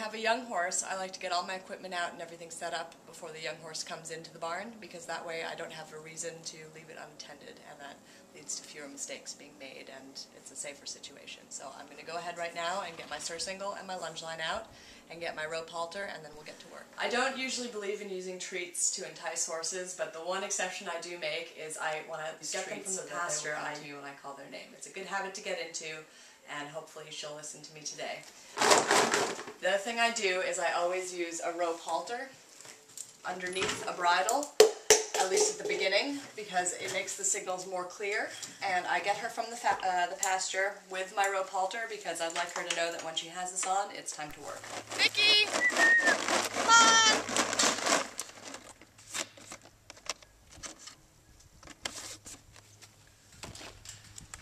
have a young horse, I like to get all my equipment out and everything set up before the young horse comes into the barn, because that way I don't have a reason to leave it unattended, and that leads to fewer mistakes being made, and it's a safer situation. So I'm going to go ahead right now and get my surcingle and my lunge line out and get my rope halter, and then we'll get to work. I don't usually believe in using treats to entice horses, but the one exception I do make is when I get them from the pasture, I do when I call their name. It's a good habit to get into, and hopefully she'll listen to me today. The other thing I do is I always use a rope halter underneath a bridle, at least at the beginning, because it makes the signals more clear. And I get her from the pasture with my rope halter because I'd like her to know that when she has this on, it's time to work. Niki! Come on!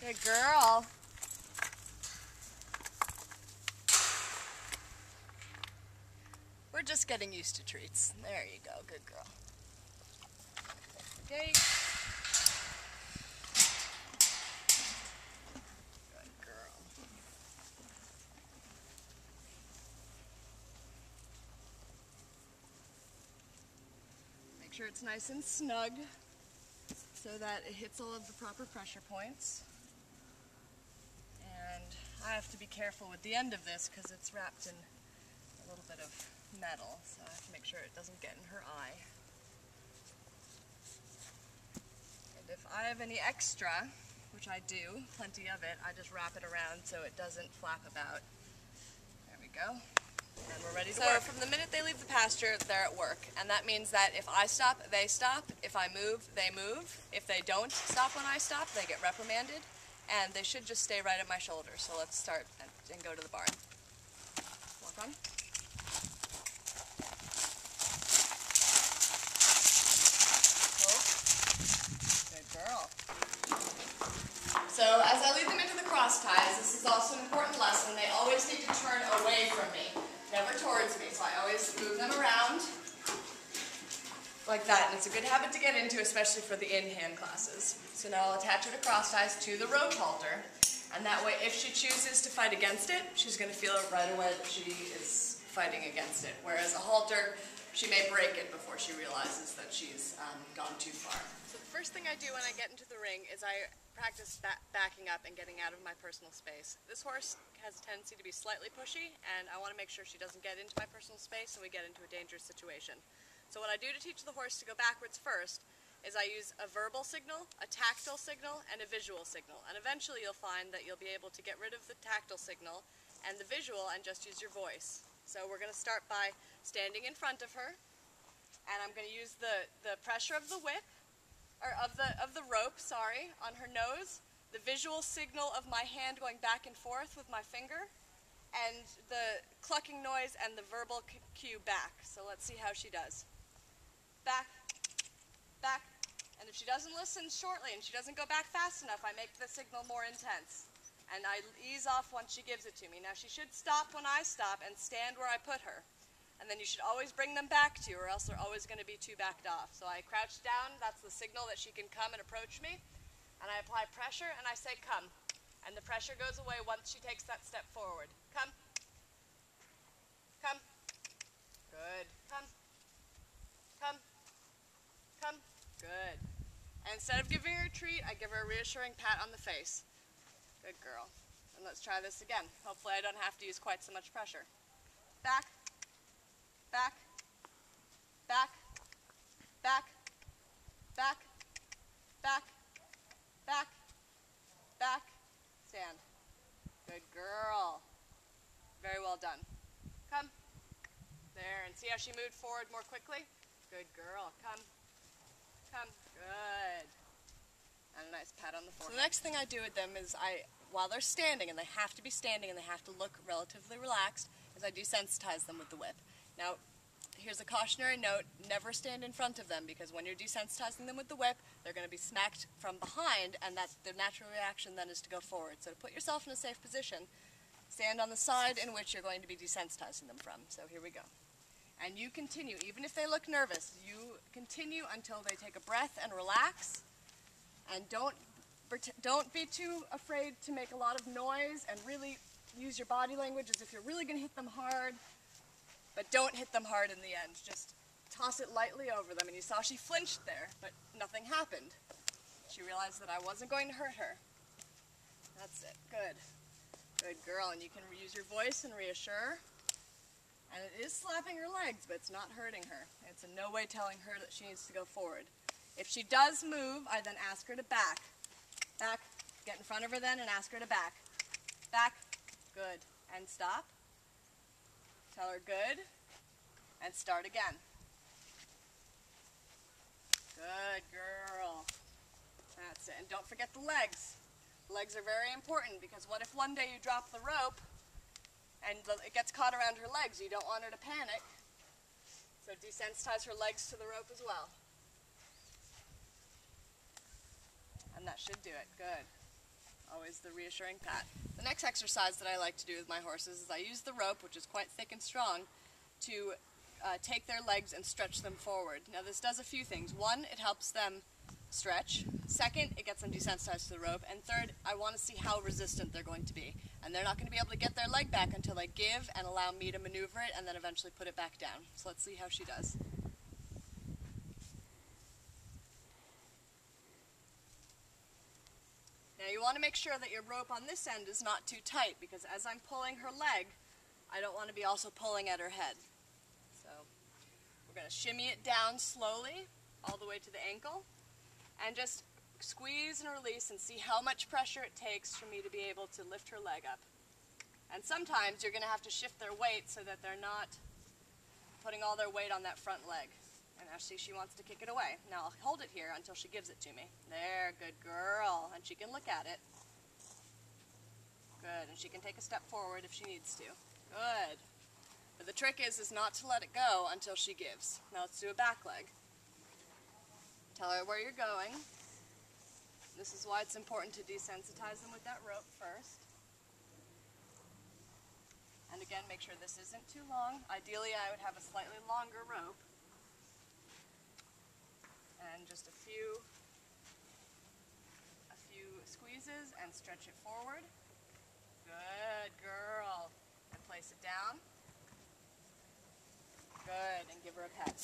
Good girl. We're just getting used to treats. There you go, good girl. Okay. Good girl. Make sure it's nice and snug so that it hits all of the proper pressure points. And I have to be careful with the end of this because it's wrapped in a little bit of metal, so I have to make sure it doesn't get in her eye. And if I have any extra, which I do, plenty of it, I just wrap it around so it doesn't flap about. There we go. And we're ready to work. So from the minute they leave the pasture, they're at work. And that means that if I stop, they stop. If I move, they move. If they don't stop when I stop, they get reprimanded. And they should just stay right at my shoulder. So let's start and go to the barn. Walk on. Girl. So as I lead them into the cross ties, this is also an important lesson. They always need to turn away from me, never towards me. So I always move them around like that. And it's a good habit to get into, especially for the in-hand classes. So now I'll attach her to cross ties to the rope halter. And that way, if she chooses to fight against it, she's going to feel it right away that she is fighting against it. Whereas a halter, she may break it before she realizes that she's gone too far. So the first thing I do when I get into the ring is I practice backing up and getting out of my personal space. This horse has a tendency to be slightly pushy, and I want to make sure she doesn't get into my personal space and we get into a dangerous situation. So what I do to teach the horse to go backwards first is I use a verbal signal, a tactile signal, and a visual signal. And eventually you'll find that you'll be able to get rid of the tactile signal and the visual and just use your voice. So we're going to start by standing in front of her, and I'm going to use the pressure of the whip, or of the rope, sorry, on her nose, the visual signal of my hand going back and forth with my finger, and the clucking noise and the verbal cue back. So let's see how she does. Back, back, and if she doesn't listen shortly and she doesn't go back fast enough, I make the signal more intense. And I ease off once she gives it to me. Now she should stop when I stop and stand where I put her. And then you should always bring them back to you, or else they're always going to be too backed off. So I crouch down, that's the signal that she can come and approach me. And I apply pressure and I say come. And the pressure goes away once she takes that step forward. Come. Come. Good. Come. Come. Come. Good. And instead of giving her a treat, I give her a reassuring pat on the face. Good girl. And let's try this again. Hopefully I don't have to use quite so much pressure. Back, back, back, back, back, back, back, back, stand. Good girl. Very well done. Come. There, and see how she moved forward more quickly? Good girl. Come. Come. Good. And a nice pat on the forehead. So the next thing I do with them is while they're standing, and they have to be standing and they have to look relatively relaxed, is I desensitize them with the whip. Now, here's a cautionary note, never stand in front of them, because when you're desensitizing them with the whip, they're going to be smacked from behind, and that's their natural reaction then is to go forward. So to put yourself in a safe position, stand on the side in which you're going to be desensitizing them from. So here we go. And you continue, even if they look nervous, you continue until they take a breath and relax. And don't be too afraid to make a lot of noise, and really use your body language as if you're really going to hit them hard. but don't hit them hard in the end. Just toss it lightly over them, and you saw she flinched there, but nothing happened. She realized that I wasn't going to hurt her. That's it. Good. Good girl. And you can use your voice and reassure. And it is slapping her legs, but it's not hurting her. It's in no way telling her that she needs to go forward. If she does move, I then ask her to back. Back. Get in front of her then and ask her to back. Back. Good. And stop. Tell her good. And start again. Good girl. That's it. And don't forget the legs. The legs are very important, because what if one day you drop the rope and it gets caught around her legs? You don't want her to panic. So desensitize her legs to the rope as well. And that should do it. Good. Always the reassuring pat. The next exercise that I like to do with my horses is I use the rope, which is quite thick and strong, to take their legs and stretch them forward. Now this does a few things. One, it helps them stretch. Second, it gets them desensitized to the rope. And third, I want to see how resistant they're going to be. And they're not going to be able to get their leg back until they give and allow me to maneuver it and then eventually put it back down. So let's see how she does. Now you want to make sure that your rope on this end is not too tight, because as I'm pulling her leg, I don't want to be also pulling at her head. So we're going to shimmy it down slowly all the way to the ankle, and just squeeze and release and see how much pressure it takes for me to be able to lift her leg up. And sometimes you're going to have to shift their weight so that they're not putting all their weight on that front leg. And now see, she wants to kick it away. Now I'll hold it here until she gives it to me. There, good girl. And she can look at it. Good, and she can take a step forward if she needs to. Good. But the trick is not to let it go until she gives. Now let's do a back leg. Tell her where you're going. This is why it's important to desensitize them with that rope first. And again, make sure this isn't too long. Ideally, I would have a slightly longer rope. And just a few squeezes and stretch it forward. Good girl. And place it down. Good, and give her a pet.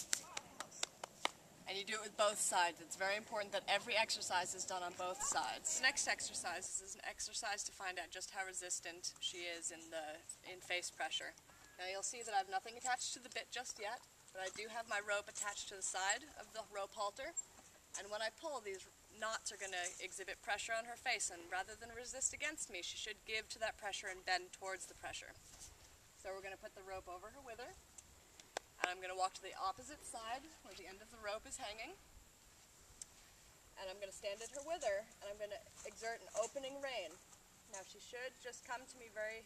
And you do it with both sides. It's very important that every exercise is done on both sides. The next exercise is an exercise to find out just how resistant she is in face pressure. Now you'll see that I have nothing attached to the bit just yet, but I do have my rope attached to the side of the rope halter. And when I pull, these knots are going to exhibit pressure on her face, and rather than resist against me, she should give to that pressure and bend towards the pressure. So we're going to put the rope over her wither. And I'm going to walk to the opposite side where the end of the rope is hanging. And I'm going to stand at her wither, and I'm going to exert an opening rein. Now she should just come to me very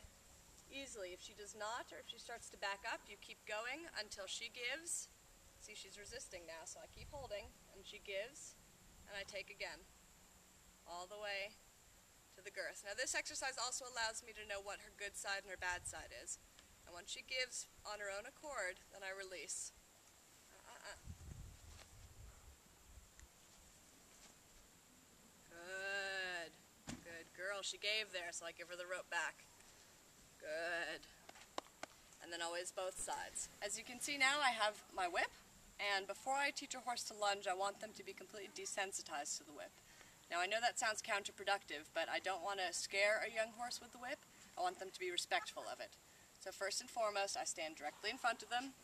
easily. If she does not, or if she starts to back up, you keep going until she gives. See, she's resisting now, so I keep holding, and she gives, and I take again, all the way to the girth. Now this exercise also allows me to know what her good side and her bad side is. And once she gives on her own accord, then I release. Good. Good girl. She gave there, so I give her the rope back. Good. And then always both sides. As you can see now, I have my whip. And before I teach a horse to lunge, I want them to be completely desensitized to the whip. Now I know that sounds counterproductive, but I don't want to scare a young horse with the whip. I want them to be respectful of it. So first and foremost, I stand directly in front of them,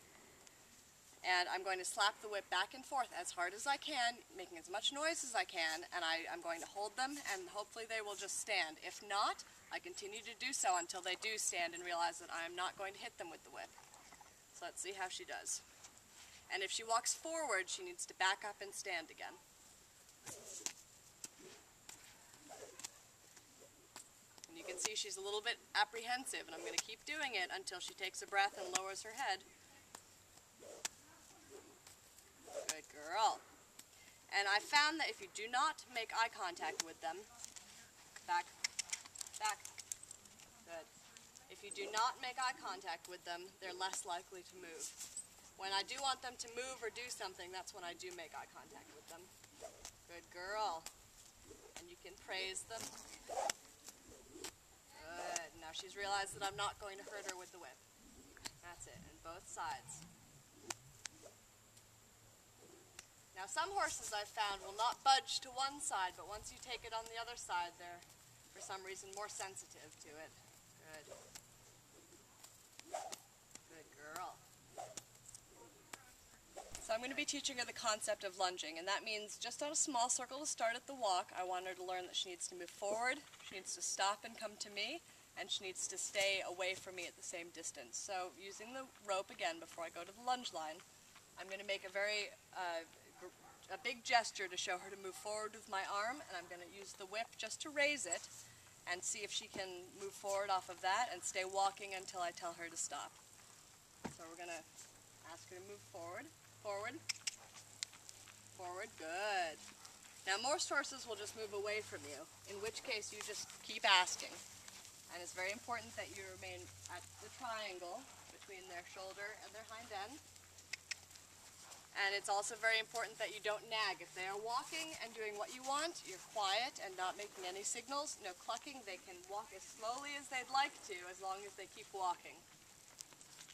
and I'm going to slap the whip back and forth as hard as I can, making as much noise as I can, and I'm going to hold them, and hopefully they will just stand. If not, I continue to do so until they do stand and realize that I am not going to hit them with the whip. So let's see how she does. And if she walks forward, she needs to back up and stand again. You can see she's a little bit apprehensive, and I'm going to keep doing it until she takes a breath and lowers her head. Good girl. And I found that if you do not make eye contact with them, back, back, good. If you do not make eye contact with them, they're less likely to move. When I do want them to move or do something, that's when I do make eye contact with them. Good girl. And you can praise them. Good. Now she's realized that I'm not going to hurt her with the whip. That's it, and both sides. Now some horses I've found will not budge to one side, but once you take it on the other side, they're, for some reason, more sensitive to it. Good. Good girl. So I'm going to be teaching her the concept of lunging, and that means just on a small circle to start at the walk, I want her to learn that she needs to move forward, she needs to stop and come to me, and she needs to stay away from me at the same distance. So using the rope again before I go to the lunge line, I'm going to make a big gesture to show her to move forward with my arm, and I'm going to use the whip just to raise it and see if she can move forward off of that and stay walking until I tell her to stop. So we're going to ask her to move forward, forward, forward, good. Now most horses will just move away from you, in which case you just keep asking. And it's very important that you remain at the triangle between their shoulder and their hind end. And it's also very important that you don't nag. If they are walking and doing what you want, you're quiet and not making any signals, no clucking. They can walk as slowly as they'd like to, as long as they keep walking.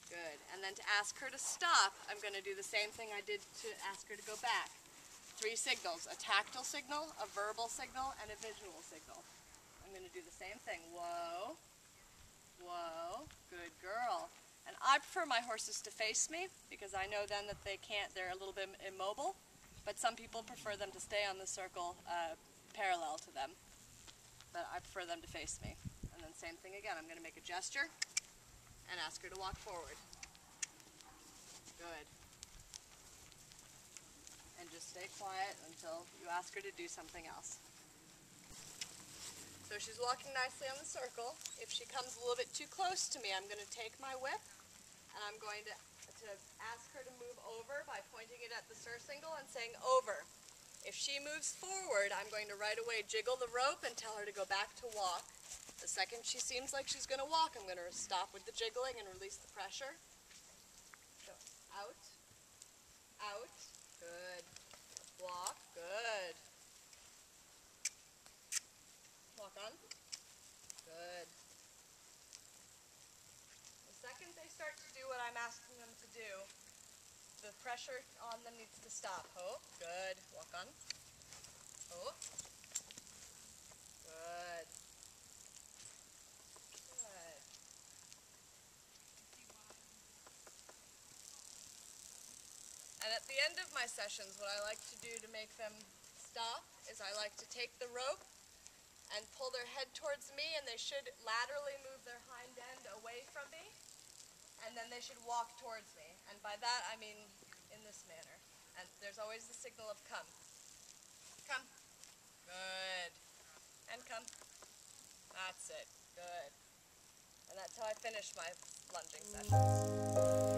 Good. And then to ask her to stop, I'm going to do the same thing I did to ask her to go back. 3 signals: a tactile signal, a verbal signal, and a visual signal. I'm going to do the same thing. Whoa, whoa, good girl. And I prefer my horses to face me because I know then that they're a little bit immobile, but some people prefer them to stay on the circle parallel to them. But I prefer them to face me. And then same thing again, I'm going to make a gesture and ask her to walk forward. Good. And just stay quiet until you ask her to do something else. So she's walking nicely on the circle. If she comes a little bit too close to me, I'm going to take my whip and I'm going to ask her to move over by pointing it at the surcingle and saying over. If she moves forward, I'm going to right away jiggle the rope and tell her to go back to walk. The second she seems like she's going to walk, I'm going to stop with the jiggling and release the pressure. So out, out, good. Walk, good. Walk on, good. The second they start to do what I'm asking them to do, the pressure on them needs to stop. Oh, good. Walk on. Oh, good. Good. And at the end of my sessions, what I like to do to make them stop is I like to take the rope and pull their head towards me, and they should laterally move their hind end away from me, and then they should walk towards me. And by that I mean in this manner. And there's always the signal of come. Come. Good. And come. That's it. Good. And that's how I finish my lunging sessions.